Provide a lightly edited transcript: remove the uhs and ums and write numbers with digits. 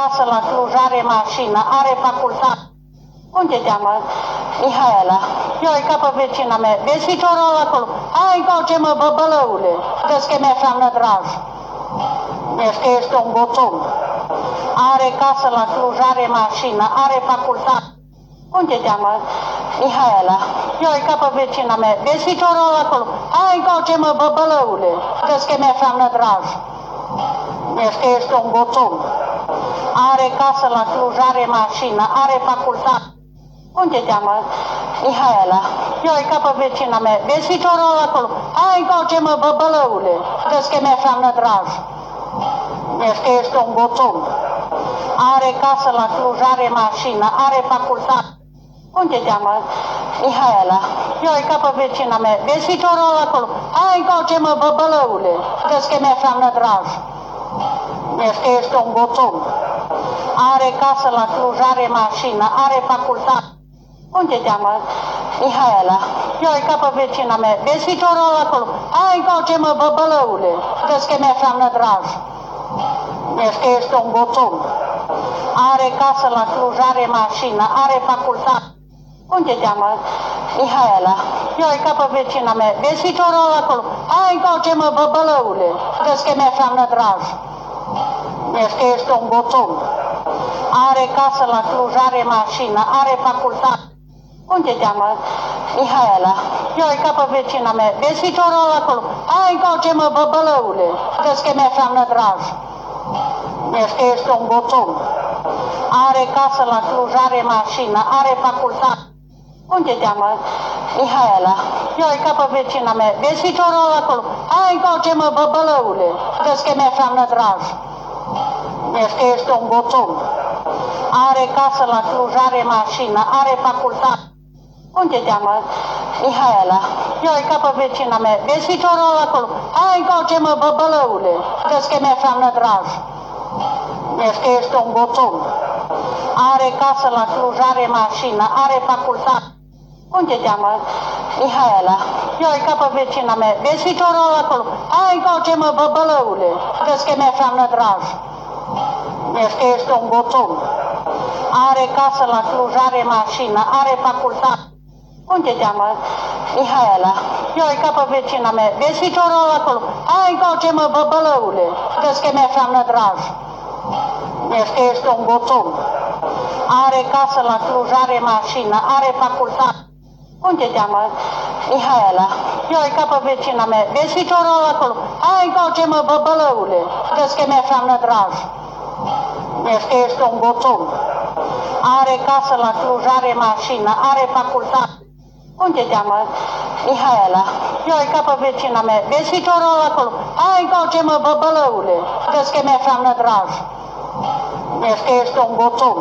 casă la Cluj, are mașină, are facultate. Unde te mă? Mihaela. Eu e ca pe vecina mea. Vezi ficiorul acolo? Hai încoace mă, băbălăule. Vezi că mi-e înseamnă drag. Vezi că este un boțon. Are casă la Cluj, are mașină, are facultate. Unde te mă? Mihaela. Eu e ca pe vecina mea. Vezi ficiorul acolo? Hai încoace mă, băbălăule. Vezi că mi-e înseamnă drag. Vezi că este un boțon. Are casă la Cluj, are mașină, are facultate. Unde te mă? Mihaela. Eu e ca pe vecina mea. Vezi ficiorul acolo? Hai încoace mă, băbălăule. Vezi că mi-e înseamnă drag. Vezi că este un boțon. Are casă la Cluj, are mașină, are facultate. Unde te mă? Mihaela. Eu e ca pe vecina mea. Vezi ficiorul acolo? Hai încoace mă, băbălăule. Vezi că mi-e înseamnă drag. Vezi că este un boțon. Are casă la Cluj, are mașină, are facultate. Unde te mă? Mihaela. Eu e ca pe vecina mea. Vezi ficiorul acolo? Hai încoace mă, băbălăule. Vezi că mi-e înseamnă drag. Vezi că este un boțon. Are casă la Cluj, are mașină, are facultate. Unde te mă? Mihaela. Eu e ca pe vecina mea. Vezi ficiorul acolo? Hai încoace mă, băbălăule. Vezi că mi-e înseamnă drag. Vezi că este un boțon. Are casă la Cluj, are mașină, are facultate. Unde te mă? Mihaela. Eu e ca pe vecina mea. Vezi ficiorul acolo? Hai încoace mă, băbălăule. Vezi că mi-e înseamnă drag. Vezi că este un boțon. Are casă la Cluj, are mașină, are facultate. Unde te mă? Mihaela. Eu e ca pe vecina mea. Vezi ficiorul acolo? Hai încoace mă, băbălăule. Vezi că mi-e înseamnă drag. Vezi că este un boțon. Are casă la Cluj, are mașină, are facultate. Unde te mă? Mihaela. Eu e ca pe vecina mea. Vezi ficiorul acolo? Hai încoace mă, băbălăule. Vezi că mi-e înseamnă drag. Vezi că este un boțon. Are casă la Cluj, are mașină, are facultate. Unde te mă? Mihaela. Eu e ca pe vecina mea. Vezi ficiorul acolo? Hai încoace mă, băbălăule. Vezi că mi-e înseamnă drag. Vezi că este un boțon. Are casă la Cluj, are mașină, are facultate. Unde te mă? Mihaela. Eu e ca pe vecina mea. Vezi ficiorul acolo? Hai încoace mă, băbălăule. Vezi că mi-e înseamnă drag. Vezi că este un boțon. Are casă la Cluj, are mașină, are facultate. Unde te mă? Mihaela. Eu e ca pe vecina mea. Vezi ficiorul acolo? Hai încoace mă, băbălăule. Vezi că mi-e înseamnă drag. Vezi că este un boțon. Are casă la Cluj, are mașină, are facultate. Unde te mă? Mihaela. Eu e ca pe vecina mea. Vezi ficiorul acolo? Hai încoace mă, băbălăule. Vezi că mi-e înseamnă drag. Vezi că este un boțon.